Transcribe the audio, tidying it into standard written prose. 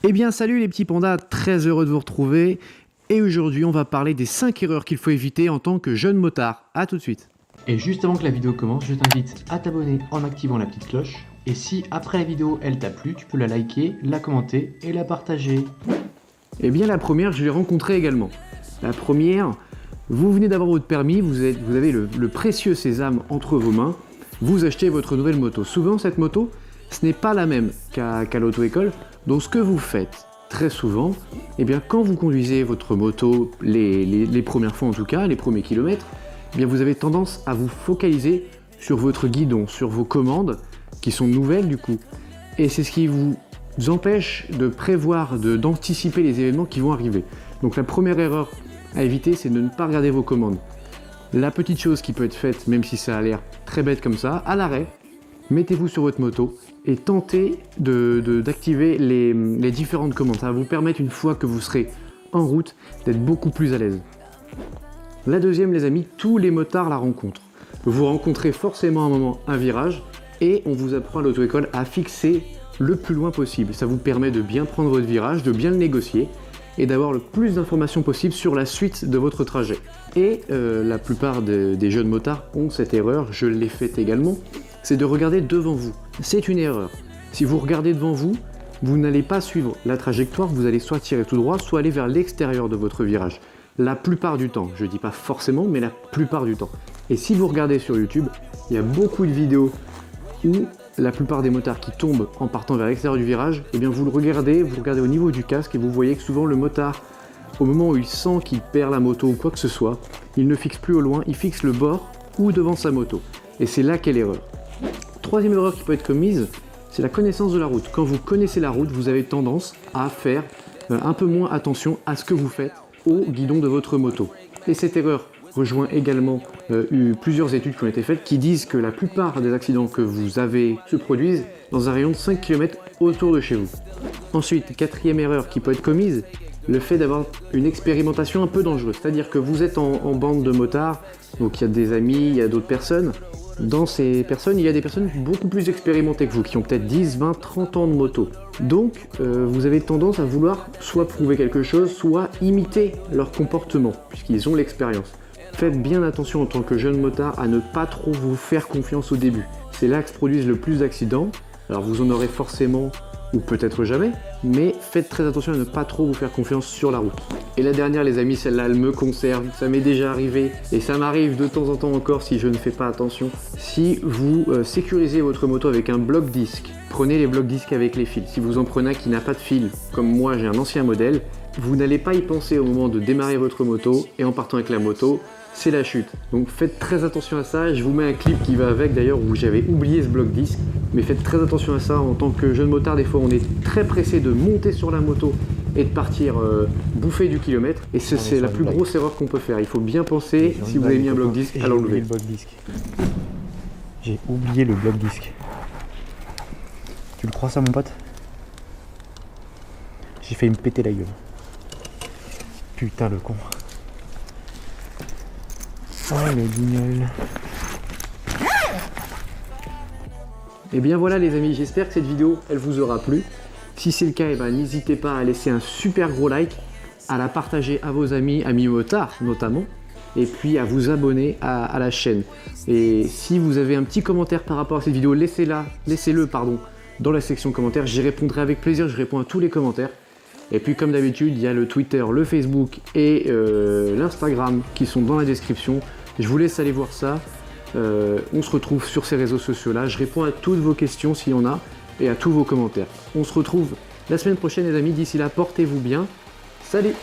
Eh bien salut les petits pandas, très heureux de vous retrouver. Et aujourd'hui on va parler des 5 erreurs qu'il faut éviter en tant que jeune motard. A tout de suite. Et juste avant que la vidéo commence, je t'invite à t'abonner en activant la petite cloche. Et si après la vidéo elle t'a plu, tu peux la liker, la commenter et la partager. Eh bien la première, je l'ai rencontrée également. La première, vous venez d'avoir votre permis, vous avez le précieux sésame entre vos mains, vous achetez votre nouvelle moto. Souvent cette moto, ce n'est pas la même qu'à l'auto-école. Donc ce que vous faites très souvent, eh bien, quand vous conduisez votre moto, les premières fois en tout cas, les premiers kilomètres, eh bien, vous avez tendance à vous focaliser sur votre guidon, sur vos commandes qui sont nouvelles du coup. Et c'est ce qui vous empêche de prévoir, d'anticiper les événements qui vont arriver. Donc la première erreur à éviter, c'est de ne pas regarder vos commandes. La petite chose qui peut être faite, même si ça a l'air très bête comme ça, à l'arrêt, mettez-vous sur votre moto et tentez d'activer les différentes commandes. Ça va vous permettre, une fois que vous serez en route, d'être beaucoup plus à l'aise. La deuxième, les amis, tous les motards la rencontrent. Vous rencontrez forcément à un moment un virage et on vous apprend à l'auto-école à fixer le plus loin possible. Ça vous permet de bien prendre votre virage, de bien le négocier et d'avoir le plus d'informations possible sur la suite de votre trajet. Et la plupart des jeunes motards ont cette erreur, je l'ai faite également, c'est de regarder devant vous. C'est une erreur. Si vous regardez devant vous, vous n'allez pas suivre la trajectoire, vous allez soit tirer tout droit, soit aller vers l'extérieur de votre virage. La plupart du temps, je ne dis pas forcément, mais la plupart du temps. Et si vous regardez sur YouTube, il y a beaucoup de vidéos où la plupart des motards qui tombent en partant vers l'extérieur du virage, eh bien vous regardez au niveau du casque et vous voyez que souvent le motard, au moment où il sent qu'il perd la moto ou quoi que ce soit, il ne fixe plus au loin, il fixe le bord ou devant sa moto. Et c'est là qu'est l'erreur. Troisième erreur qui peut être commise, c'est la connaissance de la route. Quand vous connaissez la route, vous avez tendance à faire un peu moins attention à ce que vous faites au guidon de votre moto. Et cette erreur rejoint également plusieurs études qui ont été faites qui disent que la plupart des accidents que vous avez se produisent dans un rayon de 5 km autour de chez vous. Ensuite, quatrième erreur qui peut être commise, le fait d'avoir une expérimentation un peu dangereuse. C'est-à-dire que vous êtes en bande de motards, donc il y a des amis, il y a d'autres personnes. Dans ces personnes, il y a des personnes beaucoup plus expérimentées que vous, qui ont peut-être 10, 20, 30 ans de moto. Donc, vous avez tendance à vouloir soit prouver quelque chose, soit imiter leur comportement, puisqu'ils ont l'expérience. Faites bien attention en tant que jeune motard à ne pas trop vous faire confiance au début. C'est là que se produisent le plus d'accidents. Alors vous en aurez forcément, ou peut-être jamais, mais faites très attention à ne pas trop vous faire confiance sur la route. Et la dernière les amis, celle-là elle me concerne, ça m'est déjà arrivé et ça m'arrive de temps en temps encore si je ne fais pas attention. Si vous sécurisez votre moto avec un bloc disque, prenez les blocs disques avec les fils. Si vous en prenez un qui n'a pas de fil, comme moi j'ai un ancien modèle, vous n'allez pas y penser au moment de démarrer votre moto et en partant avec la moto, c'est la chute. Donc faites très attention à ça, je vous mets un clip qui va avec d'ailleurs où j'avais oublié ce bloc disque, mais faites très attention à ça en tant que jeune motard. Des fois on est très pressé de monter sur la moto et de partir bouffer du kilomètre, et c'est la plus grosse erreur qu'on peut faire. Il faut bien penser, si vous avez mis un bloc disque, à l'enlever. J'ai oublié le bloc disque. Tu le crois ça mon pote? J'ai failli me péter la gueule. Putain le con. Oh le guignol. Et bien voilà les amis, j'espère que cette vidéo elle vous aura plu. Si c'est le cas, eh ben, n'hésitez pas à laisser un super gros like, à la partager à vos amis motards notamment, et puis à vous abonner à la chaîne. Et si vous avez un petit commentaire par rapport à cette vidéo, laissez-le dans la section commentaires, j'y répondrai avec plaisir, je réponds à tous les commentaires. Et puis comme d'habitude, il y a le Twitter, le Facebook et l'Instagram qui sont dans la description. Je vous laisse aller voir ça. On se retrouve sur ces réseaux sociaux-là. Je réponds à toutes vos questions s'il y en a et à tous vos commentaires. On se retrouve la semaine prochaine les amis. D'ici là, portez-vous bien. Salut!